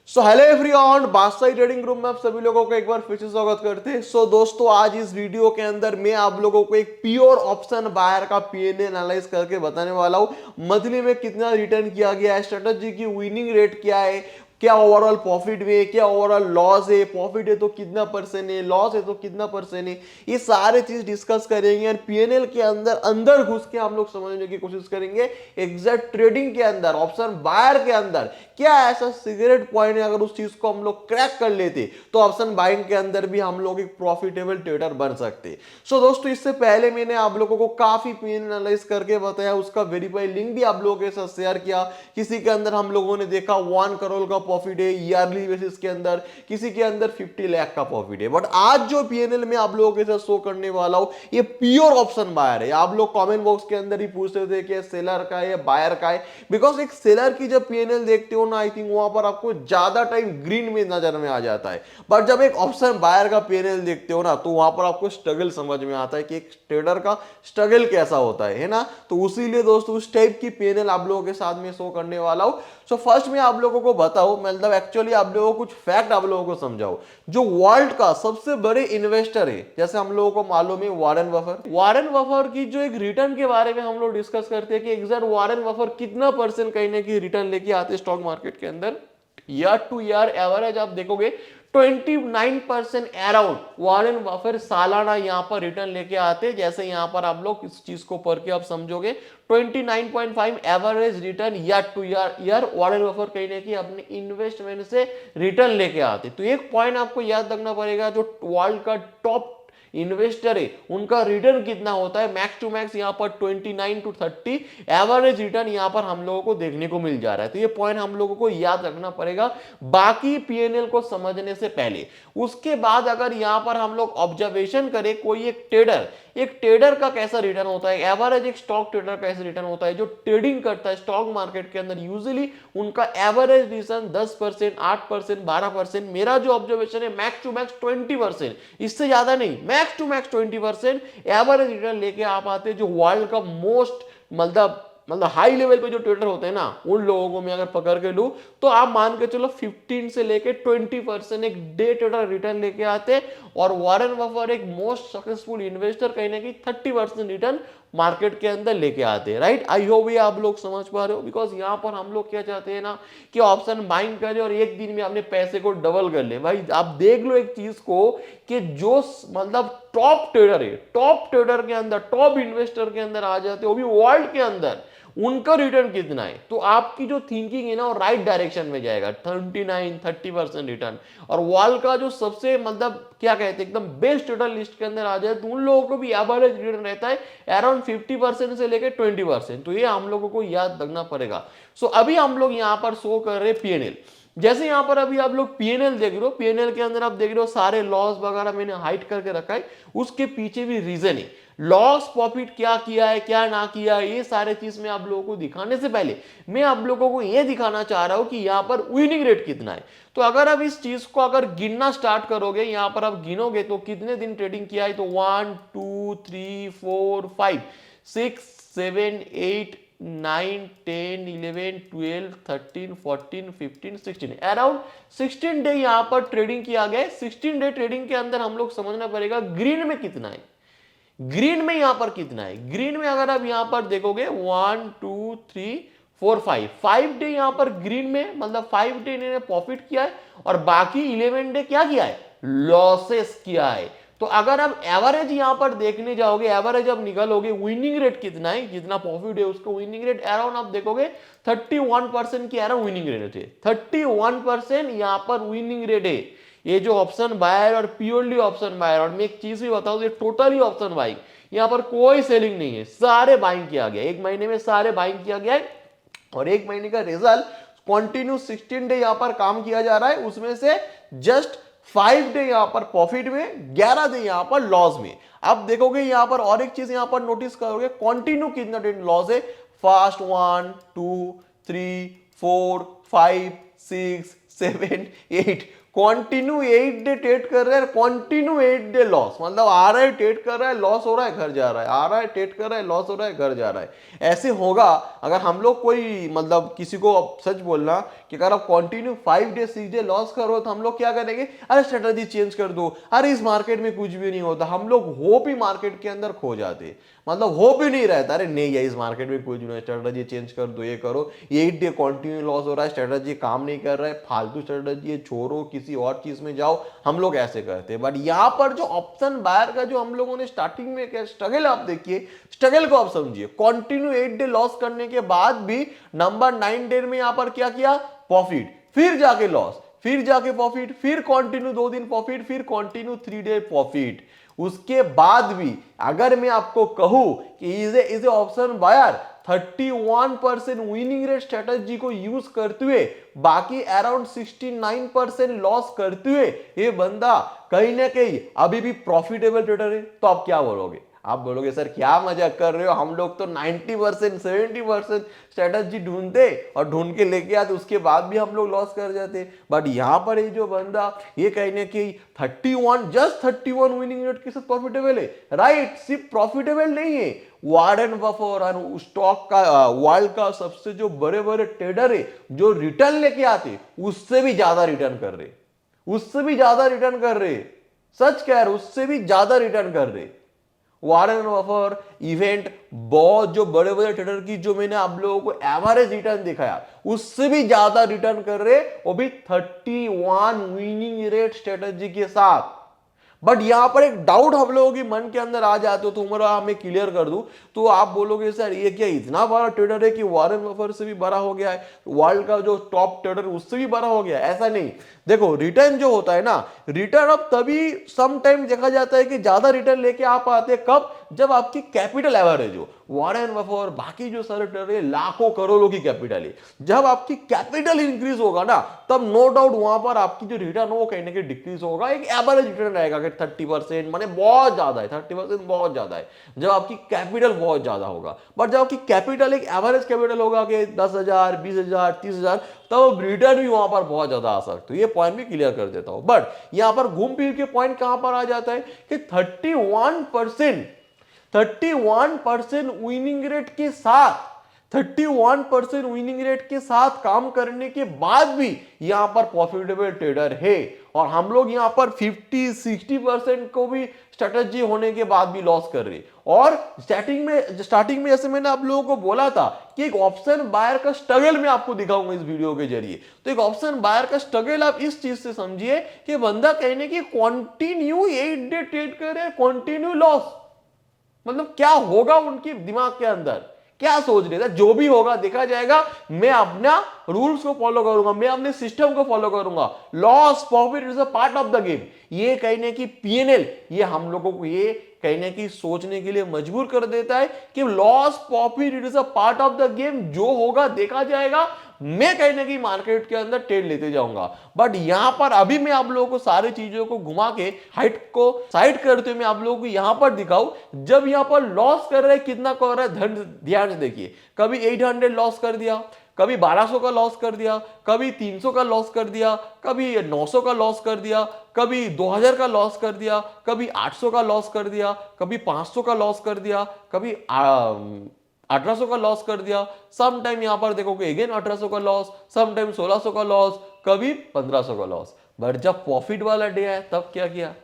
So hello everyone, बादशाही trading group में आप सभी लोगों को एक बार फिर से स्वागत करते हैं। दोस्तों, आज इस वीडियो के अंदर मैं आप लोगों को एक प्योर ऑप्शन बायर का पीएनए एनालाइज करके बताने वाला हूं। मंथली में कितना रिटर्न किया गया है, स्ट्रेटजी की विनिंग रेट क्या है, क्या ओवरऑल प्रॉफिट में, क्या ओवरऑल लॉस है, प्रॉफिट है तो कितना परसेंट है, लॉस है तो कितना परसेंट है, ये सारे चीज डिस्कस करेंगे। और पीएनएल के अंदर अंदर घुस के हम लोग समझने की कोशिश करेंगे एग्जैक्ट ट्रेडिंग के अंदर, ऑप्शन बायर के अंदर क्या ऐसा सिगरेट पॉइंट है, अगर उस चीज को हम लोग क्रैक कर लेते तो ऑप्शन बाइंग के अंदर भी हम लोग एक प्रॉफिटेबल ट्रेडर बन सकते। दोस्तों, इससे पहले मैंने आप लोगों को काफी पीएनएल एनालाइज करके बताया, उसका वेरीफाई लिंक भी आप लोगों के साथ शेयर किया। किसी के अंदर हम लोगों ने देखा 1 करोड़ का प्रॉफिट है ईयरली बेसिस के अंदर, किसी के अंदर 50 लाख का प्रॉफिट है। बट आज जो पीएनएल में आप लोगों के साथ शो करने वाला हूं, ये प्योर ऑप्शन बायर है। आप लोग कमेंट बॉक्स के अंदर ही पूछते थे कि सेलर का है या बायर का है, बिकॉज एक सेलर की जब पीएनएल देखते हो ना, आई थिंक वहां पर आपको ज्यादा टाइम ग्रीन में नजर में आ जाता है। बट जब एक ऑप्शन बायर का पीएनएल देखते हो ना, तो वहां पर आपको स्ट्रगल समझ में आता है कि एक ट्रेडर का स्ट्रगल कैसा होता है ना। तो उसीलिए दोस्तों उस टाइप की पीएनएल आप लोगों के साथ में शो करने वाला हूं। फर्स्ट में आप लोगों को बताओ, मतलब एक्चुअली आप लोगों को कुछ फैक्ट आप लोगों को समझाओ। जो वर्ल्ड का सबसे बड़े इन्वेस्टर है, जैसे हम लोगों को मालूम है वॉरेन बफर की जो एक रिटर्न के बारे में हम लोग डिस्कस करते हैं कि एग्जैक्ट वॉरेन बफर कितना परसेंट कहने की रिटर्न लेके आते हैं स्टॉक मार्केट के अंदर। ईयर टू ईयर एवरेज आप देखोगे 29% अराउंड वॉरेन बफेट सालाना यहां पर रिटर्न लेके आते। जैसे यहां पर आप लोग इस चीज को पढ़ के आप समझोगे 29.5 average return year two year Warren Buffett कहने की अपने इन्वेस्टमेंट से रिटर्न लेके आते। तो एक पॉइंट आपको याद रखना पड़ेगा, जो वर्ल्ड का टॉप इन्वेस्टर है उनका रिटर्न कितना होता है, मैक्स टू मैक्स यहां पर 29 to 30 एवरेज रिटर्न यहां पर हम लोगों को देखने को मिल जा रहा है। तो ये पॉइंट हम लोगों को याद रखना पड़ेगा बाकी पीएनएल को समझने से पहले। उसके बाद अगर यहां पर हम लोग ऑब्जर्वेशन करें, कोई एक ट्रेडर का कैसा रिटर्न होता है, एवरेज एक स्टॉक ट्रेडर का कैसा रिटर्न होता है जो ट्रेडिंग करता है स्टॉक मार्केट के अंदर, यूजुअली उनका एवरेज रिटर्न 10%, 8%, 12%। मेरा जो ऑब्जर्वेशन है मैक्स टू मैक्स 20%, इससे ज्यादा नहीं, max to max 20% average return लेके आप आते हैं। जो वर्ल्ड का मोस्ट मतलब हाई लेवल पे जो ट्रेडर होते हैं ना, उन लोगों को मैं अगर पकड़ के लूं तो आप मान के चलो 15 से लेके 20% एक डे ट्रेडर रिटर्न लेके आते। और वॉरेन बफेट एक मोस्ट सक्सेसफुल इन्वेस्टर कहने की 30% रिटर्न मार्केट के अंदर लेके आते हैं। राइट, आई होप ये आप लोग समझ पा रहे हो। बिकॉज यहां पर हम लोग क्या चाहते हैं ना कि ऑप्शन बाइंग करें और एक दिन में अपने पैसे को डबल कर ले। भाई आप देख लो एक चीज को कि जो मतलब टॉप ट्रेडर है, टॉप ट्रेडर के अंदर, टॉप इन्वेस्टर के अंदर आ जाते हो, वो भी वर्ल्ड के अंदर, उनका रिटर्न कितना है, तो आपकी जो थिंकिंग है ना वो राइट डायरेक्शन में जाएगा। 30% रिटर्न। और वर्ल्ड का जो सबसे मतलब क्या कहते हैं एकदम बेस्ट ट्रेडर लिस्ट के अंदर आ जाए तो उन लोगों को भी एवरेज रिटर्न रहता है अराउंड 50% से लेकर 20%। तो ये हम लोगों को याद रखना पड़ेगा। अभी हम लोग यहां पर शो कर रहे पीएनएल। जैसे यहां पर अभी आप लोग पीएनएल देख रहे हो, पीएनएल के अंदर आप देख रहे हो सारे लॉस वगैरह मैंने हाइड करके रखा है। उसके पीछे भी रीजन है, लॉस प्रॉफिट क्या किया है क्या ना किया है, ये सारे चीज मैं आप लोगों को दिखाने से पहले मैं आप लोगों को ये दिखाना चाह रहा हूं कि यहां पर विनिंग रेट कितना है। तो अगर आप इस चीज को अगर गिनना स्टार्ट करोगे, यहां पर आप गिनोगे तो कितने दिन ट्रेडिंग किया है, तो 1 2 3 4 5 6 7 8 9 10 11 12 13 14 15 16 अराउंड 16 डे यहां पर ट्रेडिंग किया गया। 16 डे ट्रेडिंग के अंदर हम लोग समझना पड़ेगा ग्रीन में कितना है, ग्रीन में यहां पर कितना है। ग्रीन में अगर आप यहां पर देखोगे 1 2 3 4 5 डे यहां पर ग्रीन में, मतलब 5 डे इन्होंने प्रॉफिट किया है और बाकी 11 डे क्या किया है, लॉसेस किया है। तो अगर आप एवरेज यहां पर देखने जाओगे, एवरेज आप निकालोगे विनिंग रेट कितना है, जितना प्रॉफिट है उसको विनिंग रेट अराउंड आप देखोगे 31% की अराउंड विनिंग रेट है। 31% यहां पर विनिंग रेट है। ये जो ऑप्शन बायर और प्योरली ऑप्शन बायर, और मैं एक चीज भी बताऊं, ये टोटली ऑप्शन बाइंग, यहां पर कोई सेलिंग नहीं है, सारे बाइंग किया गया, एक महीने में सारे बाइंग किया गया है। और एक महीने का रिजल्ट कंटिन्यू 16 डे यहां पर काम किया जा रहा है, उसमें से जस्ट 5 डे यहां पर प्रॉफिट में, 11 डे यहां पर लॉस में। अब देखोगे यहां पर और एक चीज यहां पर नोटिस करोगे, कंटिन्यू कितना दिन लॉस है, फास्ट 1 2 3 4 5 6 7 8, कंटिन्यू 8 डे ट्रेड कर रहे हैं, कंटिन्यू 8 डे लॉस, मतलब आ रहा है ट्रेड कर रहा है, लॉस हो रहा है, घर जा रहा है, आ रहा है ट्रेड कर रहा है, लॉस हो रहा है, घर जा रहा है। ऐसे होगा अगर हम लोग कोई मतलब किसी को सच बोलना कि अगर आप कंटिन्यू 5 डे 6 डे लॉस करो तो हम लोग क्या करेंगे, अरे स्ट्रेटजी चेंज कर दो, अरे इस मार्केट में कुछ भी नहीं होता, हम लोग होप ही मार्केट के अंदर खो जाते, मतलब होप ही नहीं रहता, अरे नहीं है इस मार्केट में कुछ नहीं, स्ट्रेटजी चेंज कर दो, ये करो, 8 डे कंटिन्यू लॉस हो रहा है, स्ट्रेटजी काम नहीं कर रहा है, फालतू स्ट्रेटजी है, छोड़ो किसी और चीज में जाओ, हम लोग ऐसे करते हैं। बट यहां पर जो ऑप्शन बायर का जो हम लोगों ने स्टार्टिंग में क्या स्ट्रगल, आप देखिए स्ट्रगल को आप समझिए, कंटिन्यू 8 डे लॉस करने के बाद भी नंबर 9 डे में यहां पर क्या किया, प्रॉफिट, फिर जाके लॉस, फिर जाके प्रॉफिट, फिर कंटिन्यू 2 दिन प्रॉफिट, फिर कंटिन्यू 3 डे प्रॉफिट। उसके बाद भी अगर मैं आपको कहूं कि is a option buyer 31% winning rate strategy को यूज करते हुए बाकी अराउंड 69% लॉस करते हुए ये बंदा कहीं ना कहीं अभी भी प्रॉफिटेबल ट्रेडर है, तो आप क्या बोलोगे, आप बोलोगे सर क्या मजाक कर रहे हो, हम लोग तो 90% 70% स्ट्रेटजी ढूंढते और ढूंढ के लेके आते, उसके बाद भी हम लोग लॉस कर जाते। बट यहां पर ये जो बंदा ये कहने की 31 विनिंग रेट के साथ प्रॉफिटेबल है, राइट, सिर्फ प्रॉफिटेबल नहीं है, वॉरेन बफेट और स्टॉक का वर्ल्ड का सबसे जो बड़े बड़े ट्रेडर है जो रिटर्न लेके आते उससे भी ज्यादा रिटर्न कर रहे, उससे भी ज्यादा रिटर्न कर रहे, सच कह रहे, उससे भी ज्यादा रिटर्न कर रहे। वॉरेन बफेट इवेंट बहुत जो बड़े बड़े ट्रेडर की जो मैंने आप लोगों को एवरेज रिटर्न दिखाया उससे भी ज्यादा रिटर्न कर रहे, वो भी 31 विनिंग रेट स्ट्रेटजी के साथ। बट यहां पर एक डाउट हम लोगों के मन के अंदर आ जाते हो, तो उम्र मैं क्लियर कर दूं, तो आप बोलोगे सर ये क्या इतना बड़ा ट्रेडर है कि वॉरेन बफेट से भी बड़ा हो गया है, वर्ल्ड का जो टॉप ट्रेडर उससे भी बड़ा हो गया है? ऐसा नहीं, देखो रिटर्न जो होता है ना, रिटर्न अब तभी सम टाइम देखा जाता है कि ज्यादा रिटर्न लेके आप आते हैं कब, जब आपकी कैपिटल एवरेज हो। वॉरेन बफेट बाकी जो सारे ट्रेडर है लाखों करोड़ों की कैपिटल है, जब आपकी कैपिटल इंक्रीज होगा ना तब नो डाउट वहां पर आपकी जो रिटर्न हो वो कहीं ना कहीं डिक्रीज होगा, एक एवरेज रिटर्न रहेगा कि 30%, माने बहुत ज्यादा है, 30% बहुत ज्यादा है जब आपकी कैपिटल बहुत ज्यादा होगा। बट जब आपकी कैपिटल एक एवरेज कैपिटल होगा कि 10,000 20,000 30,000, तब रिटर्न भी वहां पर बहुत ज्यादा आ सकते, तो ये पॉइंट भी क्लियर कर देता हूं। बट यहां पर घूम फिर के पॉइंट कहां पर आ जाता है कि 31% विनिंग रेट के साथ, 31% विनिंग रेट के साथ काम करने के बाद भी यहां पर प्रॉफिटेबल ट्रेडर है, और हम लोग यहां पर 50-60% को भी स्ट्रेटजी होने के बाद भी लॉस कर रहे। और स्टार्टिंग में जैसे मैंने आप लोगों को बोला था कि एक ऑप्शन बायर का स्ट्रगल मैं आपको दिखाऊंगा इस वीडियो के जरिए, तो एक ऑप्शन बायर का स्ट्रगल आप इस चीज से समझिए कि बंदा कहने की कंटिन्यू 8 डे ट्रेड कर रहे हैं, कंटिन्यू लॉस, मतलब क्या होगा उनके दिमाग के अंदर, क्या सोच रहे थे, जो भी होगा देखा जाएगा, मैं अपना रूल्स को फॉलो करूंगा, मैं अपने सिस्टम को फॉलो करूंगा, loss profit is a part of the game, ये कहने की पीएनएल, ये हम लोगों को ये कहने की सोचने के लिए मजबूर कर देता है कि loss profit it is a part of the game, जो होगा देखा जाएगा, मैं कहने की मार्केट के अंदर ट्रेड लेते जाऊंगा। बट यहां पर अभी मैं आप लोगों को सारी चीजों को घुमा के हाइट को साइड करते हुए मैं आप लोगों को यहां पर दिखाऊं, जब यहां पर लॉस कर रहे हैं कितना कर रहा है, ध्यान से देखिए, कभी 800 लॉस कर दिया, कभी 1200 का लॉस कर दिया, कभी 300 का लॉस कर दिया, कभी 900 का लॉस कर दिया, कभी 2000 का लॉस कर दिया, कभी 800 का लॉस कर दिया, कभी 500 का लॉस कर दिया, कभी 1800 का लॉस कर दिया, सम टाइम यहां पर देखोगे अगेन 1800 का लॉस, सम टाइम 1600 का लॉस, कभी 1500 का लॉस। बट जब प्रॉफिट वाला डे आया तब क्या किया,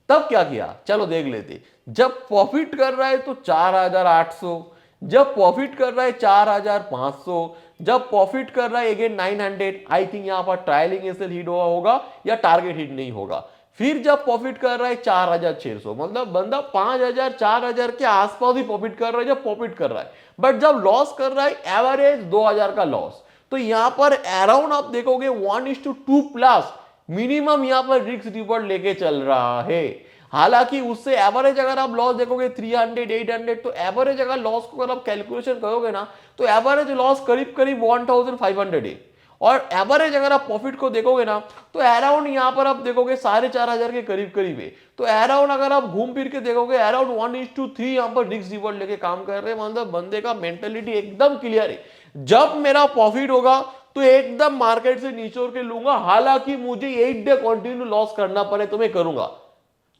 तब क्या किया, चलो देख लेते। जब प्रॉफिट कर रहा है तो 4800, जब प्रॉफिट कर रहा है 4500, जब प्रॉफिट कर रहा है अगेन 900, आई थिंक यहां पर ट्रायलिंग एसएल हिट हुआ होगा या टारगेट हिट नहीं होगा। फिर जब प्रॉफिट कर रहा है 4600, मतलब बंदा 5000 4000 के आसपास ही प्रॉफिट कर रहा है जब प्रॉफिट कर रहा है। बट जब लॉस कर रहा है एवरेज 2000 का लॉस, तो यहां पर अराउंड आप देखोगे 1:2 प्लस मिनिमम यहां पर रिस्क रिवॉर्ड लेके चल रहा है। हालांकि उससे एवरेज अगर आप लॉस देखोगे 300 800, तो एवरेज अगर लॉस को अगर आप कैलकुलेशन करोगे ना तो एवरेज लॉस करीब करीब 1500 है, और एवरेज अगर आप प्रॉफिट को देखोगे ना तो अराउंड यहां पर आप देखोगे 4500 के करीब करीब है। तो अराउंड अगर आप घूम फिर के देखोगे अराउंड 1:3 यहां पर रिस्क रिवॉर्ड लेके काम कर रहे हैं, मतलब बंदे का मेंटेलिटी एकदम क्लियर है, जब मेरा प्रॉफिट होगा तो एकदम मार्केट से निचोड़ के लूंगा, हालांकि मुझे 8 डे कंटिन्यू लॉस करना पड़े तो मैं करूंगा।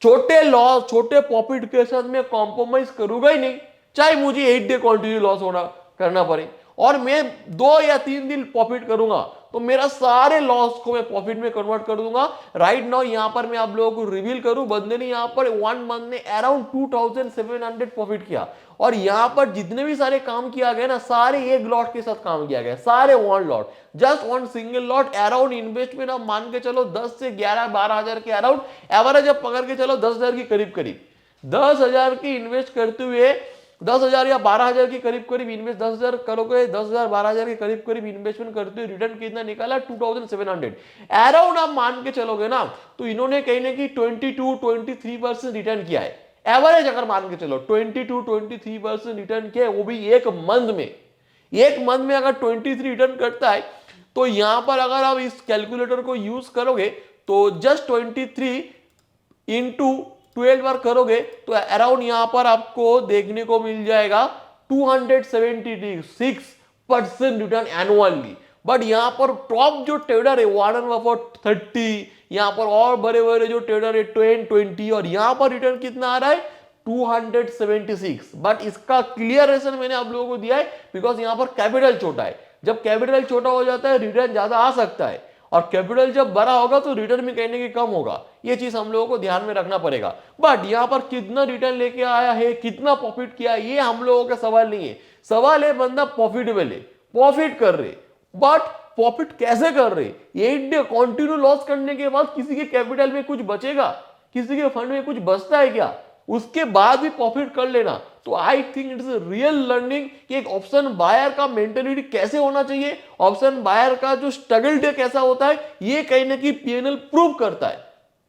छोटे लॉस, छोटे प्रॉफिट के साथ मैं कॉम्प्रोमाइज करूंगा ही नहीं, चाहे मुझे 8 डे कंटिन्यू लॉस होना करना पड़े। और मैं 2 या 3 दिन प्रॉफिट करूंगा तो मेरा सारे लॉस को मैं प्रॉफिट में कन्वर्ट कर दूंगा। राइट नाउ यहां पर मैं आप लोगों को रिवील करूं, बंदे ने यहां पर 1 मंथ में अराउंड 2700 प्रॉफिट किया। और यहां पर जितने भी सारे काम किया गया ना, सारे एक लॉट के साथ काम किया गया, सारे one lot, just one single lot. Around investment आप मान के चलो 10 से 11-12 हजार के अराउंड एवरेज आप पकड़ के चलो 10,000 के करीब करीब, 10,000 की इन्वेस्ट करते हुए 10,000 या 12,000 के करीब करीब इन्वेस्ट, 10,000 करोगे, 10,000 12,000 के करीब करीब इन्वेस्टमेंट करते हुए रिटर्न कितना निकाला, 2700 अराउंड आप मान के चलोगे ना। तो इन्होंने कहीं ना कहीं 22-23% रिटर्न किया है एवरेज, अगर मान के चलो 22-23% रिटर्न किया है, वो भी एक मंथ में। एक मंथ में अगर 23 रिटर्न करता है तो यहां पर अगर आप इस कैलकुलेटर को यूज करोगे तो जस्ट 23 इंटू 12 बार करोगे तो अराउंड यहां पर आपको देखने को मिल जाएगा 276% रिटर्न एनुअली। बट यहां पर टॉप जो ट्रेडर है वॉरेन बफेट 30, यहां पर और बड़े बड़े जो ट्रेडर है 20, और यहां पर रिटर्न कितना आ रहा है 276। बट इसका क्लियर रीजन मैंने आप लोगों को दिया है, बिकॉज यहां पर कैपिटल छोटा है। जब कैपिटल छोटा हो जाता है रिटर्न ज्यादा आ सकता है, और कैपिटल जब बड़ा होगा तो रिटर्न में कहने की कम होगा। ये चीज हम लोगों को ध्यान में रखना पड़ेगा। बट यहां पर कितना रिटर्न लेके आया है, कितना प्रॉफिट किया, ये हम लोगों का सवाल नहीं है। सवाल है बंदा प्रॉफिटेबल है, प्रॉफिट कर रहे, बट प्रॉफिट कैसे कर रहे। 8 डे कंटिन्यू लॉस करने के बाद किसी के कैपिटल में कुछ बचेगा, किसी के फंड में कुछ बचता है क्या, उसके बाद भी प्रॉफिट कर लेना। तो I think it is real learning कि एक ऑप्शन बायर का मेंटेलिटी कैसे होना चाहिए, ऑप्शन बायर का जो स्ट्रगल डे कैसा होता है, ये कहीं ना कहीं पीएनएल प्रूव करता है,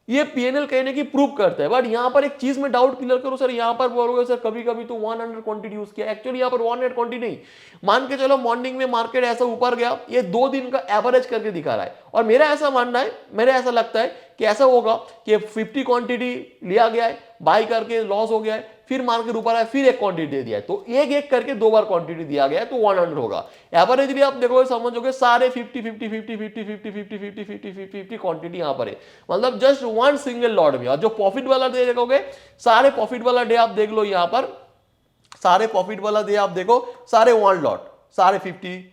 ये पीएनएल कहने की प्रूव करता है। बट यहां पर एक चीज में डाउट क्लियर करो सर, यहां पर बोलोगे सर कभी कभी तो 100 क्वांटिटी यूज किया, एक्चुअली यहां पर 100 क्वांटिटी नहीं। मान के चलो मॉर्निंग में मार्केट ऐसा ऊपर गया, ये 2 दिन का एवरेज करके दिखा रहा है, और मेरा ऐसा मानना है, मेरा ऐसा लगता है कि ऐसा होगा कि 50 क्वांटिटी लिया गया है, बाई करके लॉस हो गया है, फिर मार्केट ऊपर आया, फिर एक क्वांटिटी दे दिया है, तो एक एक करके 2 बार क्वांटिटी दिया गया है, तो 100 होगा। एवरेज भी आप देखोगे समझोगे सारे 50 क्वांटिटी यहां पर है, मतलब जस्ट वन सिंगल लॉट में। और जो प्रॉफिट वाला डे देखोगे, सारे प्रॉफिट वाला डे आप देख लो, यहां पर सारे प्रॉफिट वाला डे आप देखो, सारे वन लॉट, सारे 50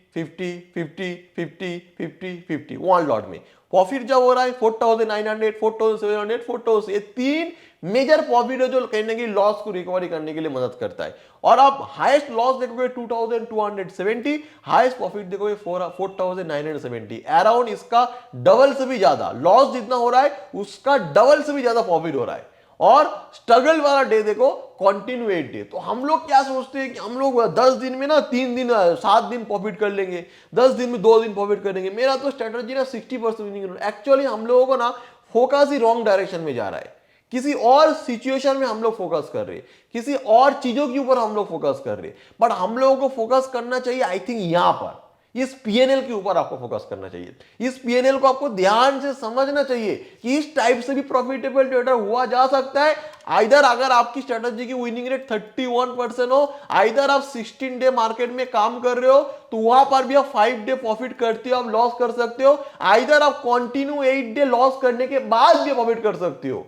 वन लॉट में प्रॉफिट जब हो रहा है 4,900, 4,700, 4,000, ये 3 मेजर प्रॉफिट है जो कहने की लॉस को रिकवरी करने के लिए मदद करता है। और आप हाईएस्ट लॉस देखोगे 2,270, हाईएस्ट प्रॉफिट देखोगे 4,970, अराउंड इसका डबल से भी ज्यादा लॉस जितना हो रहा है उसका डबल से भी ज्यादा प्रॉफिट हो रहा है। और स्ट्रगल वाला डे देखो कंटिन्यूएट डे, तो हम लोग क्या सोचते हैं कि हम लोग 10 दिन में ना 3 दिन 7 दिन प्रॉफिट कर लेंगे, 10 दिन में 2 दिन प्रॉफिट करेंगे। मेरा तो स्ट्रेटजी ना 60% विनिंग। एक्चुअली हम लोगों को ना फोकस ही रॉन्ग डायरेक्शन में जा रहा है, किसी और सिचुएशन में हम लोग फोकस कर रहे हैं, किसी और चीजों के ऊपर हम लोग फोकस कर रहे हैं। बट हम लोगों को फोकस करना चाहिए आई थिंक यहां पर इस पीएनएल के ऊपर आपको फोकस करना चाहिए। इस पीएनएल को आपको ध्यान से समझना चाहिए कि इस टाइप से भी प्रॉफिटेबल ट्रेडर हुआ जा सकता है। आइदर अगर आपकी स्ट्रेटजी की विनिंग रेट 31% हो, आइदर आप 16 डे मार्केट में काम कर रहे हो तो वहां पर भी आप 5 डे प्रॉफिट करते हो, आप लॉस कर सकते हो, आइदर आप कंटिन्यू 8 डे लॉस करने के बाद भी प्रॉफिट कर सकते हो।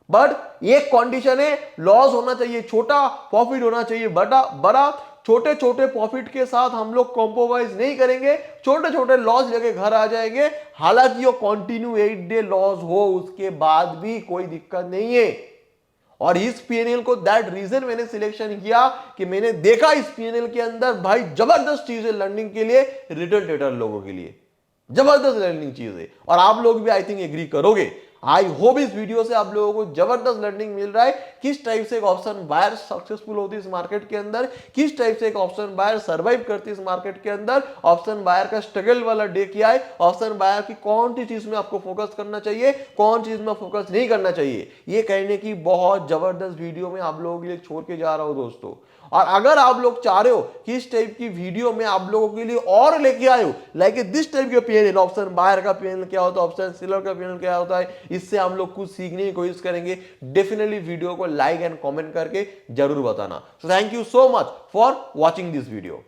बट एक कंडीशन है, लॉस होना चाहिए छोटा, प्रॉफिट होना चाहिए बड़ा। छोटे छोटे प्रॉफिट के साथ हम लोग कॉम्प्रोमाइज नहीं करेंगे, छोटे छोटे लॉस लेके घर आ जाएंगे, हालांकि वो कंटिन्यू 8 डे लॉस हो उसके बाद भी कोई दिक्कत नहीं है। और इस पीएनएल को दैट रीजन मैंने सिलेक्शन किया कि मैंने देखा इस पीएनएल के अंदर भाई जबरदस्त चीज है लर्निंग के लिए, रिटेल ट्रेडर लोगों के लिए जबरदस्त लर्निंग चीज है। और आप लोग भी आई थिंक एग्री करोगे। आई होप इस वीडियो से आप लोगों को जबरदस्त लर्निंग मिल रहा है, किस टाइप से एक ऑप्शन बायर सक्सेसफुल होती है इस मार्केट के अंदर, किस टाइप से एक ऑप्शन बायर सर्वाइव करती है इस मार्केट के अंदर, ऑप्शन बायर का स्ट्रगल वाला डे क्या है, ऑप्शन बायर की कौन सी चीज में आपको फोकस करना चाहिए, कौन चीज में फोकस नहीं करना चाहिए, ये कहने की बहुत जबरदस्त वीडियो में आप लोगों के लिए छोड़ के जा रहा हूं दोस्तों। और अगर आप लोग चाह रहे हो कि इस टाइप की वीडियो में आप लोगों के लिए और लेके आए हो, लाइक दिस टाइप के पीएनएल, ऑप्शन बायर का पीएनएल क्या होता है, ऑप्शन सेलर का पीएनएल क्या होता है, इससे हम लोग कुछ सीखने की कोशिश करेंगे। डेफिनेटली वीडियो को लाइक एंड कमेंट करके जरूर बताना। So thank you so much for watching this video.